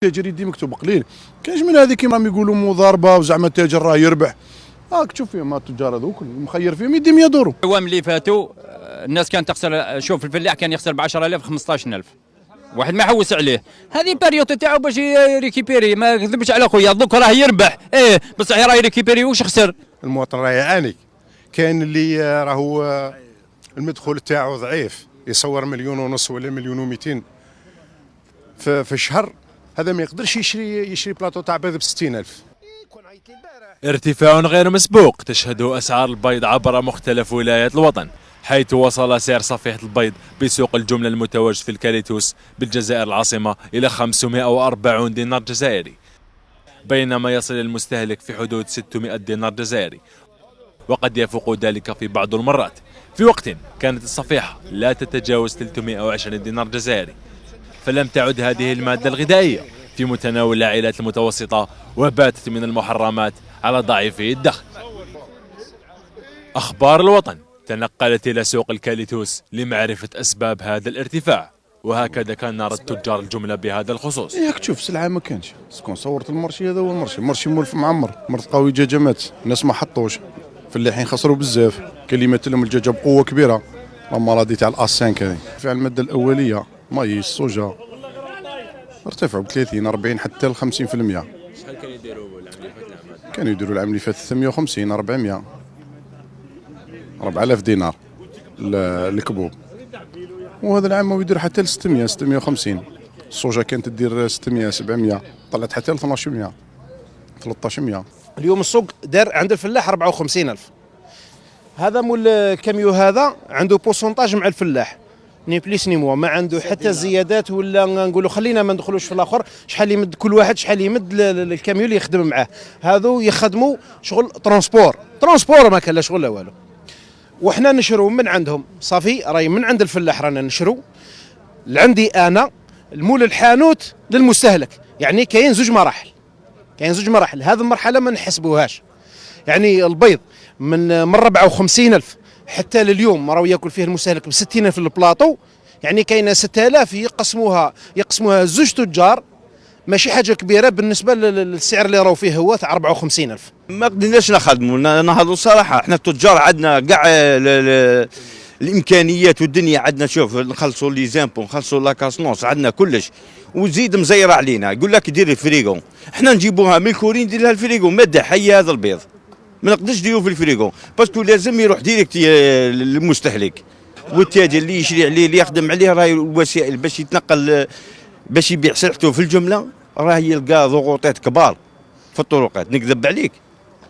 تجريدي مكتوب قليل. كاينش من هذه كيما يقولوا مضاربه وزعما التاجر راه يربح. راك تشوف فيهم التجار هذوك المخير فيهم يدي 100 دورو. العوام اللي فاتوا الناس كانت تخسر، شوف الفلاح كان يخسر ب 10000 15000 واحد ما يحوس عليه. هذه باريوت تاعو باش يريكيبيري، ما كذبش على خويا دوك راه يربح بصح راه يريكيبيري واش خسر. المواطن راه يعاني. كاين اللي راهو المدخول تاعو ضعيف، يصور 1.5 مليون ولا 1.2 في الشهر، هذا ما يقدرش يشري بلاطو تاع بيض ب 60000. ارتفاع غير مسبوق تشهده أسعار البيض عبر مختلف ولايات الوطن، حيث وصل سعر صفيحة البيض بسوق الجملة المتواجد في الكاليتوس بالجزائر العاصمة إلى 540 دينار جزائري، بينما يصل المستهلك في حدود 600 دينار جزائري، وقد يفوق ذلك في بعض المرات، في وقت كانت الصفيحة لا تتجاوز 320 دينار جزائري. فلم تعد هذه المادة الغذائية في متناول العائلات المتوسطة، وباتت من المحرمات على ضعيفي الدخل. أخبار الوطن تنقلت إلى سوق الكاليتوس لمعرفة أسباب هذا الارتفاع، وهكذا كان نرى تجار الجملة بهذا الخصوص. ياك تشوف سلعه ما كانش، شكون صورت المرشي هذا هو المرشي مولف معمر، مرت قوي دجاجه مات، الناس ما حطوش، فلاحين خسروا بزاف، كاين اللي مات لهم الدجاجه بقوه كبيره، لا مرضي تاع الاس 5 هذه. في الماده الاوليه مايس الصوجه ارتفعوا ب 30 40 حتى ل 50%. شحال كانوا يديروا العام اللي فات العام؟ كانوا يديروا العام اللي فات 350 400 4000 دينار الكبوب، وهذا العام هو يدير حتى ل 600 650. الصوجه كانت تدير 600 700 طلعت حتى ل 1200 1300. اليوم السوق دار عند الفلاح 54000. هذا مول الكاميو هذا عنده بورسونتاج مع الفلاح ني بليس ني موا، ما عنده حتى زيادات ولا نقولوا خلينا ما ندخلوش في الاخر. شحال يمد كل واحد، شحال يمد الكاميو اللي يخدم معاه، هذو يخدموا شغل ترونسبور ما كان لا شغل لا والو. وحنا نشرو من عندهم صافي، راي من عند الفلاح رانا نشرو لعندي انا المول الحانوت للمستهلك. يعني كاين زوج مراحل، هذه المرحله ما نحسبوهاش. يعني البيض من 54,000 حتى لليوم راهو ياكل فيه المستهلك ب 60,000 البلاطو. يعني كاينه 6000 يقسموها زوج تجار، ماشي حاجه كبيره بالنسبه للسعر اللي راهو فيه هو تاع 54,000. ما قدرناش نخدموا نهضوا صراحه. احنا التجار عندنا كاع الامكانيات والدنيا عندنا. شوف نخلصوا لي زامبو، نخلصوا لاكاسنونس، عندنا كلش، وزيد مزير علينا. يقول لك دير الفريغو، احنا نجيبوها من الكورين ندير لها الفريغو. ماده حيه هذا البيض ما نقدرش نديرو في الفريغو، باسكو لازم يروح ديريكت للمستهلك، والتاجر اللي يشري عليه اللي يخدم عليه راهي الوسائل باش يتنقل باش يبيع سلعته في الجمله راه يلقى ضغوطات كبار في الطرقات. نكذب عليك،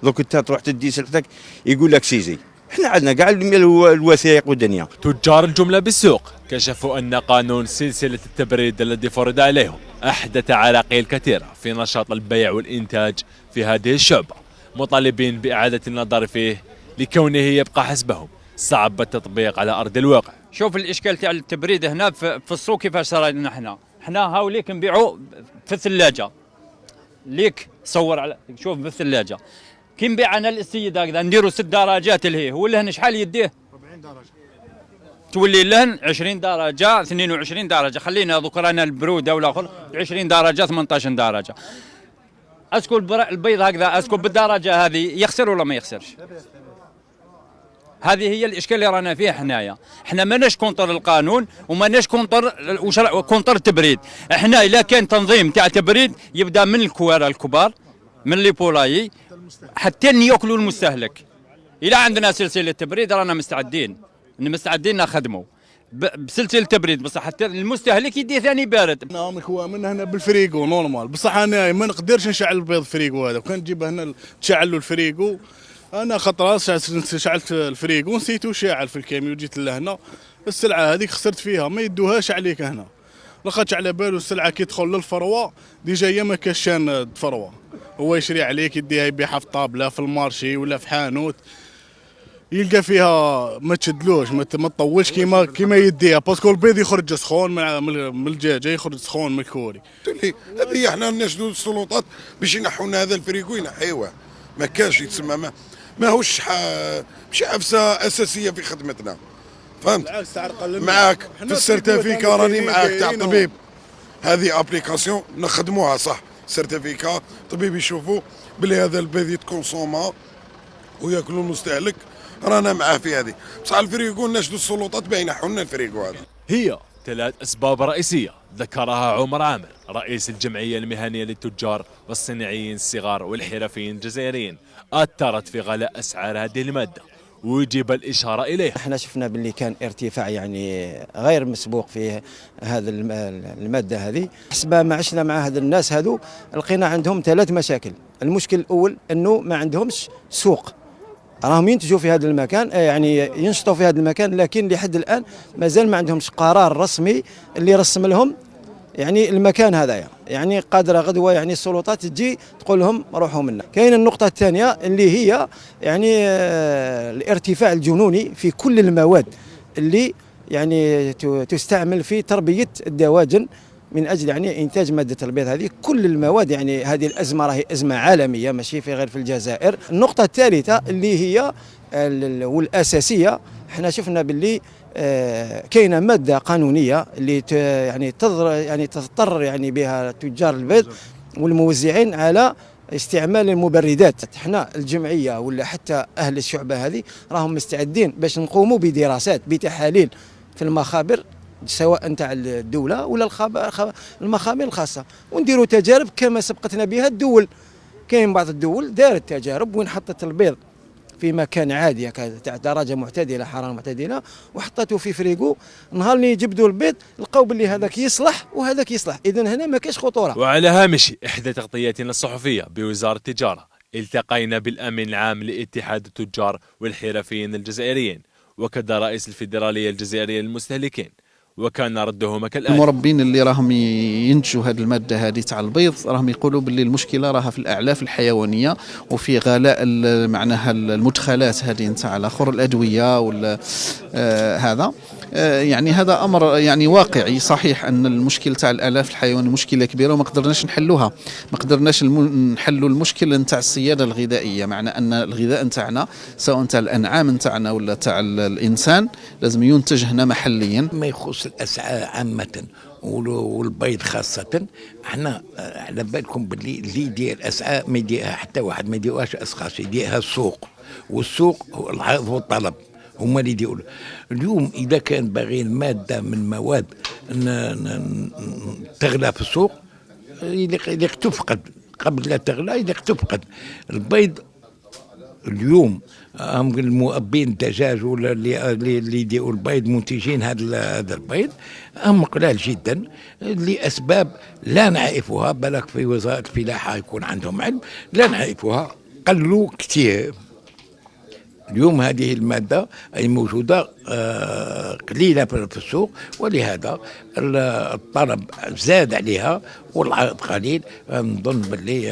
دوك انت تروح تدي سلعتك يقول لك سيزي. احنا عندنا كاع الوثائق والدنيا. تجار الجملة بالسوق كشفوا أن قانون سلسلة التبريد الذي فرض عليهم أحدث عراقيل كثيرة في نشاط البيع والإنتاج في هذه الشعبة، مطالبين بإعادة النظر فيه لكونه يبقى حسبهم صعب التطبيق على أرض الواقع. شوف الاشكال تاع التبريد هنا في السوق كيفاش صار لنا احنا هاوليك نبيعوا في الثلاجه. ليك صور على شوف في الثلاجه كي نبيع انا للسيد هكذا نديروا 6 درجات الهي، هو اللهن شحال يديه 40 درجه، تولي اللهن 20 درجه 22 درجه. خلينا ذكرنا البروده والاخر 20 درجه 18 درجه. اسكو البيض هكذا اسكو بالدرجه هذه يخسر ولا ما يخسرش؟ هذه هي الاشكال اللي رانا فيه حنايا. احنا ماناش كونتر القانون وماناش كونتر التبريد. احنا اذا كان تنظيم تاع تبريد يبدا من الكوارع الكبار، من لي بولاي حتى ياكلوا المستهلك. اذا عندنا سلسله تبريد رانا مستعدين نخدموا بسلسله تبريد، بصح حتى المستهلك يدي ثاني بارد. نعم اخوان من هنا بالفريقو نورمال، بصح انا ما نقدرش نشعل البيض الفريقو هذا. وكان تجيبه هنا تشعل له الفريقو، انا خطره شعلت الفريقو نسيتو شاعل في الكاميو، جيت لهنا السلعه هذيك خسرت فيها، ما يدوهاش عليك هنا. لاخاطش على بالو السلعه كي تدخل للفروه ديجا هي ما كاشان فروه، هو يشري عليك يديها يبيعها في طابله في المارشي ولا في حانوت، يلقى فيها ما تشدلوش ما تطولش كيما يديها، باسكو البيض يخرج سخون من الدجاجه، يخرج سخون من الكوري. هذه احنا نشدوا السلطات باش ينحونا هذا الفريقو، ينحيوه. ما كاش يتسمى ماهوش ماشي عفسه اساسيه في خدمتنا، فهمت؟ بالعكس تعرقل معاك في السيرتيفيكا راني معاك تاع طبيب، هذه ابليكاسيون نخدموها صح، سيرتيفيكا طبيب يشوفوا بلي هذا البيض يتكونسوما وياكلوا المستهلك، رانا معاه في هذه. بصح الفريقو نشدوا السلطات باه ينحوا لنا الفريقو هذا. هي 3 أسباب رئيسية ذكرها عمر عامر رئيس الجمعية المهنية للتجار والصناعيين الصغار والحرفيين الجزائريين أثرت في غلاء أسعار هذه المادة، ويجب الإشارة إليها. احنا شفنا باللي كان ارتفاع يعني غير مسبوق في هذا المادة هذه. حسب ما عشنا مع هذا الناس هذو لقينا عندهم 3 مشاكل. المشكل الأول أنه ما عندهمش سوق، راهم ينتجوا في هذا المكان، يعني ينشطوا في هذا المكان، لكن لحد الآن مازال ما عندهمش قرار رسمي اللي يرسم لهم يعني المكان هذايا. يعني قادرة غدوة يعني السلطات تجي تقول لهم روحوا منا. كاين النقطة الثانية اللي هي يعني الارتفاع الجنوني في كل المواد اللي يعني تستعمل في تربية الدواجن من اجل يعني انتاج ماده البيض هذه. كل المواد يعني هذه الازمه راهي ازمه عالميه ماشي في غير في الجزائر. النقطه الثالثه اللي هي والاساسيه، احنا شفنا باللي كاينه ماده قانونيه اللي يعني تضطر يعني بها تجار البيض والموزعين على استعمال المبردات. احنا الجمعيه ولا حتى اهل الشعبه هذه راهم مستعدين باش نقوموا بدراسات بتحاليل في المخابر سواء نتاع الدوله ولا المخابر الخاصه، ونديروا تجارب كما سبقتنا بها الدول. كاين بعض الدول دارت تجارب وين حطت البيض في مكان عادي تاع درجه معتدله حراره معتدله وحطته في فريقو، نهار اللي يجبدوا البيض لقاو باللي هذاك يصلح وهذاك يصلح، اذا هنا ما كاينش خطوره. وعلى هامش احدى تغطياتنا الصحفيه بوزاره التجاره التقينا بالامين العام لاتحاد التجار والحرفيين الجزائريين وكذا رئيس الفيدراليه الجزائريه للمستهلكين، وكان ردهما كالآتي. المربين اللي راهم ينتجوا هذه الماده هذه تاع البيض راهم يقولوا باللي المشكله راها في الاعلاف الحيوانيه وفي غلاء معناها المدخلات هذه نتاع الاخر الادويه ولا هذا. يعني هذا امر يعني واقعي صحيح ان المشكل تاع الاعلاف الحيوانيه مشكله كبيره وما قدرناش نحلوها، ما قدرناش نحلوا المشكل نتاع السياده الغذائيه، معنى ان الغذاء نتاعنا سواء تاع الانعام نتاعنا ولا تاع الانسان لازم ينتج هنا محليا. ما يخص الاسعار عامه والبيض خاصه، احنا على بالكم باللي اللي يدير الاسعار ما يديرها حتى واحد، ما يديرهاش اشخاص، يديرها السوق، والسوق هو العرض والطلب هما اللي يديروا. اليوم اذا كان باغيين ماده من مواد تغلى في السوق يليق تفقد، قبل لا تغلى يليق تفقد. البيض اليوم المؤبين الدجاج ولا اللي يديروا البيض منتجين هذا البيض هم قلال جدا لاسباب لا نعرفها، بالك في وزاره الفلاحه يكون عندهم علم، لا نعرفها، قلوا كثير. اليوم هذه الماده اي موجوده قليله في السوق، ولهذا الطلب زاد عليها والعرض قليل، نظن باللي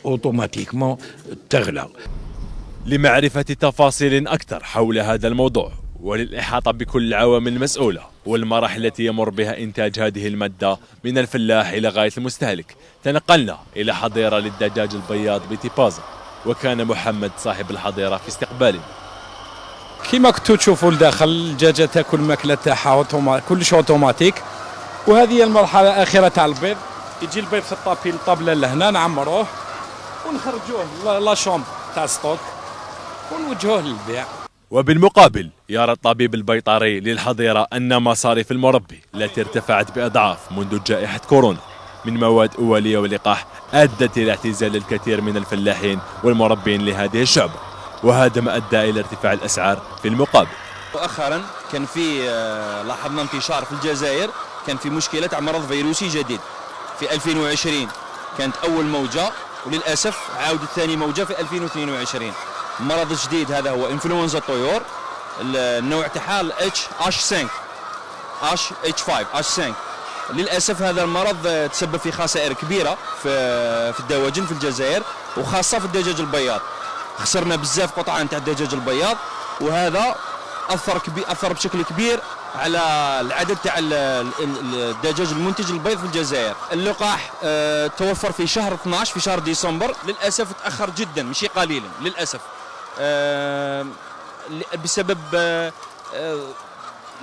اوتوماتيكمون تغلى. لمعرفة تفاصيل أكثر حول هذا الموضوع وللإحاطة بكل العوامل المسؤولة والمراحل التي يمر بها إنتاج هذه المادة من الفلاح إلى غاية المستهلك، تنقلنا إلى حظيرة للدجاج البياض بتيبازا، وكان محمد صاحب الحظيرة في استقبالنا. كما كنتوا تشوفوا لداخل الدجاجه تاكل الماكله تاعها كلش اوتوماتيك، وهذه هي المرحله الاخيره تاع البيض. يجي البيض في الطابله لهنا نعمروه ونخرجوه لا شومب تاع ستوك ونوجهوه للبيع. وبالمقابل يرى الطبيب البيطري للحظيرة أن مصاريف المربي التي ارتفعت بأضعاف منذ جائحة كورونا من مواد أولية ولقاح أدت إلى اعتزال الكثير من الفلاحين والمربين لهذه الشعبة، وهذا ما أدى إلى ارتفاع الأسعار في المقابل. مؤخرا كان في لاحظنا انتشار في الجزائر، كان في مشكلة مرض فيروسي جديد في 2020 كانت أول موجة، وللأسف عاودت ثاني موجة في 2022. المرض الجديد هذا هو انفلونزا الطيور، النوع تاعها H5 H5. للأسف هذا المرض تسبب في خسائر كبيرة في الدواجن في الجزائر، وخاصة في الدجاج البياض. خسرنا بزاف قطعان تاع الدجاج البياض، وهذا أثر بشكل كبير على العدد تاع الدجاج المنتج البيض في الجزائر. اللقاح توفر في شهر 12 في شهر ديسمبر، للأسف تأخر جدا ماشي قليلا للأسف، بسبب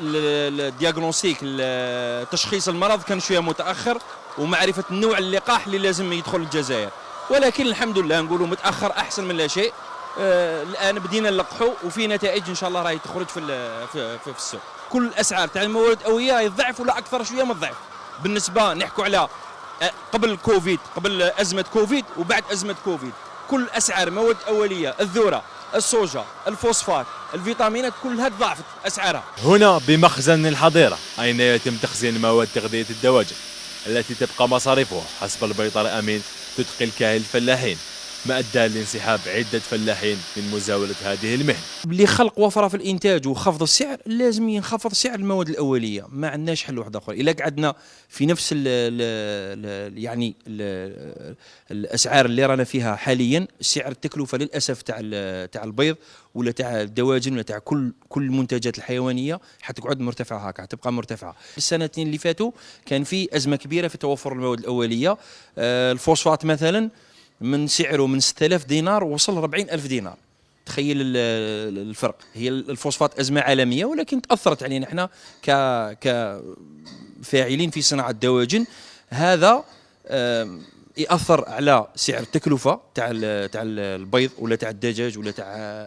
الدياغنوستيك تشخيص المرض كان شويه متاخر، ومعرفه النوع اللقاح اللي لازم يدخل الجزائر، ولكن الحمد لله نقولوا متاخر احسن من لا شيء. الان بدينا نلقحوا وفي نتائج ان شاء الله راهي تخرج في السوق. كل الاسعار تاع المواد الاوليه راهي تضعف ولا اكثر شويه من الضعف. بالنسبه نحكوا على قبل كوفيد، قبل ازمه كوفيد وبعد ازمه كوفيد، كل اسعار المواد الاوليه، الذره، الصوجا، الفوسفات، الفيتامينات كلها تضاعفت اسعارها. هنا بمخزن الحظيرة أين يتم تخزين مواد تغذية الدواجن التي تبقى مصاريفها حسب البيطري أمين تثقل كاهل الفلاحين، ما أدى لانسحاب عدة فلاحين من مزاولة هذه المهنة. اللي خلق وفره في الانتاج وخفض السعر لازم ينخفض سعر المواد الاوليه، ما عندناش حل واحد اخر. الا قعدنا في نفس يعني الاسعار اللي رانا فيها حاليا، سعر التكلفه للاسف تاع البيض ولا تاع الدواجن ولا تاع كل المنتجات الحيوانيه حتقعد مرتفعه، هكا حتبقى مرتفعه. السنتين اللي فاتوا كان في ازمه كبيره في توفر المواد الاوليه. الفوسفات مثلا من سعره من 6000 دينار وصل 40000 دينار. تخيل الفرق. هي الفوسفات أزمة عالمية، ولكن تأثرت علينا احنا كفاعلين في صناعة الدواجن. هذا يأثر على سعر التكلفة تاع البيض ولا تاع الدجاج ولا تاع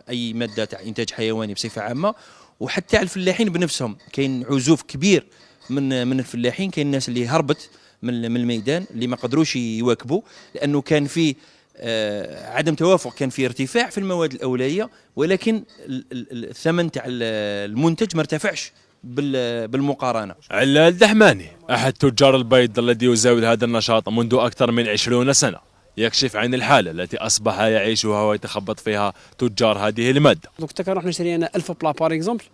أي مادة تاع إنتاج حيواني بصفة عامة، وحتى على الفلاحين بنفسهم. كاين عزوف كبير من الفلاحين، كاين الناس اللي هربت من الميدان اللي ما قدروش يواكبوا، لأنه كان في عدم توافق، كان في ارتفاع في المواد الأولية، ولكن الثمن تاع المنتج ما ارتفعش بالمقارنة. علال دحماني أحد تجار البيض الذي يزاول هذا النشاط منذ أكثر من 20 سنة يكشف عن الحالة التي أصبح يعيشها ويتخبط فيها تجار هذه المادة. كنت كنروح نشري أنا 1000 بلا باغ اكزومبل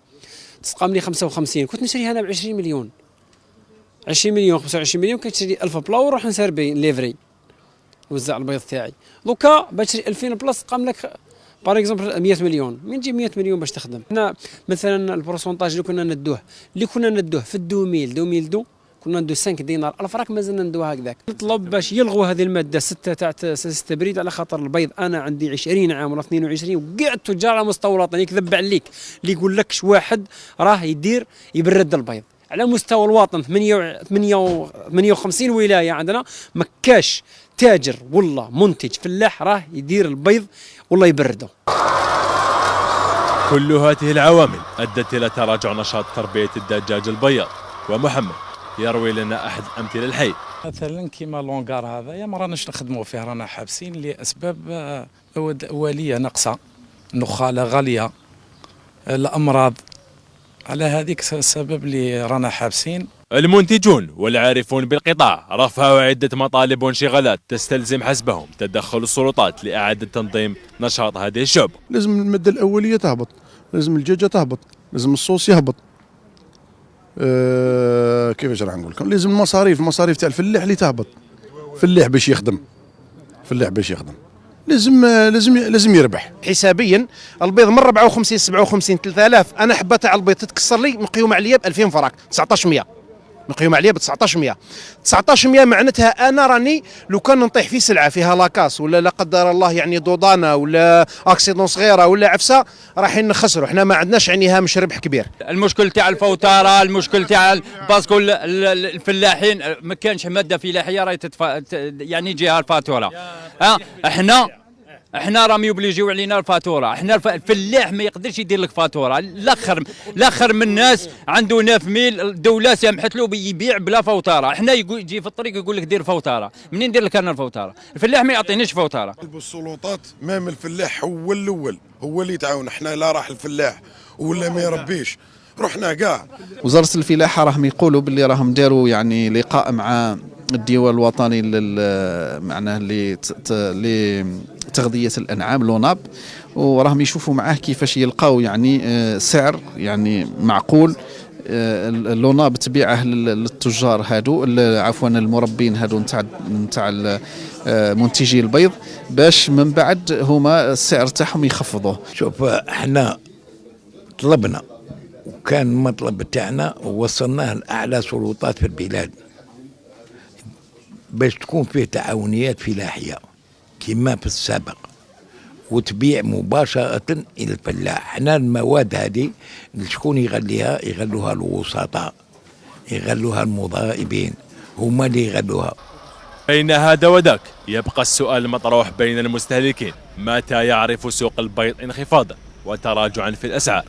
تسقام لي 55، كنت نشريها أنا ب 20 مليون 20 مليون 25 مليون، كنشري 1000 بلا ونروح نسربي ليفري نوزع البيض تاعي. دوكا باش تشري 2000 بلاص قام لك باغ اكزومبل 100 مليون، من تجيب 100 مليون باش تخدم؟ حنا مثلا البروسونتاج اللي كنا ندوه في 2000 كنا ندو 5 دينار الفراك، مازلنا ندوه هكذاك. نطلب باش يلغوا هذه الماده 6 تاع التبريد، على خاطر البيض انا عندي 20 عام ولا 22 وكاع التجار على مستوى الوطن يكذب عليك اللي يقول لك واحد راه يبرد البيض. على مستوى الوطن 58 ولايه عندنا ما كاش تاجر والله منتج فلاح راه يدير البيض والله يبرده. كل هذه العوامل أدت إلى تراجع نشاط تربية الدجاج البياض، ومحمد يروي لنا أحد الأمثلة الحي. مثلا كيما لونغار هذا يا ما راناش نخدموا فيه، رانا حابسين لأسباب مواد أولية ناقصة، نخالة غالية، الأمراض، على هذيك السبب اللي رانا حابسين. المنتجون والعارفون بالقطاع رفعوا عدة مطالب وانشغالات تستلزم حسبهم تدخل السلطات لإعادة تنظيم نشاط هذه الشعبة. لازم المادة الأولية تهبط، لازم الدجاجة تهبط، لازم الصوص يهبط. كيفاش راح نقول لكم؟ لازم المصاريف تاع الفلاح اللي تهبط. فلاح باش يخدم لازم يربح. حسابيا البيض من 54 57 3000، انا حبه تاع البيض تتكسر لي مقيوم عليا ب 2000 فراك 1900، مقيوم عليا ب 1900 معناتها انا راني لو كان نطيح في سلعه فيها لاكاس ولا لا قدر الله يعني ضوضانه ولا اكسيدون صغيره ولا عفسه رايحين نخسروا. احنا ما عندناش يعني هامش ربح كبير. المشكل تاع الفوتاره، المشكل تاع باسكو الفلاحين ما كانش ماده فلاحيه راهي يعني يجيها الفاتوره. احنا راهم يوبليجيو علينا الفاتوره، احنا الفلاح ما يقدرش يدير لك فاتوره. الاخر من الناس عنده 9000 الدوله سامحت له يبيع بلا فوتاره، احنا يجي في الطريق يقول لك دير فوتاره، منين ندير لك انا الفوتاره؟ الفلاح ما يعطينيش فوتاره. السلطات مام الفلاح هو الاول، هو اللي تعاون. احنا لا راح الفلاح ولا ما يربيش رحنا كاع. وزارة الفلاحة راهم يقولوا باللي راهم داروا يعني لقاء مع الديوان الوطني معناه لتغذية الأنعام لوناب، وراهم يشوفوا معاه كيفاش يلقاو يعني سعر يعني معقول اللوناب تبيعه للتجار هادو، عفوا المربين هادو نتاع منتجي البيض، باش من بعد هما السعر تاعهم يخفضوه. شوف احنا طلبنا وكان المطلب تاعنا ووصلناه لأعلى سلطات في البلاد باش تكون فيه تعاونيات فلاحية كما في السابق، وتبيع مباشرة إلى الفلاح. حنا المواد هذه شكون يغليها؟ يغلوها الوسطاء، يغلوها المضاربين، هما اللي يغلوها. بين هذا وذاك يبقى السؤال المطروح بين المستهلكين: متى يعرف سوق البيض انخفاضا وتراجعا في الأسعار؟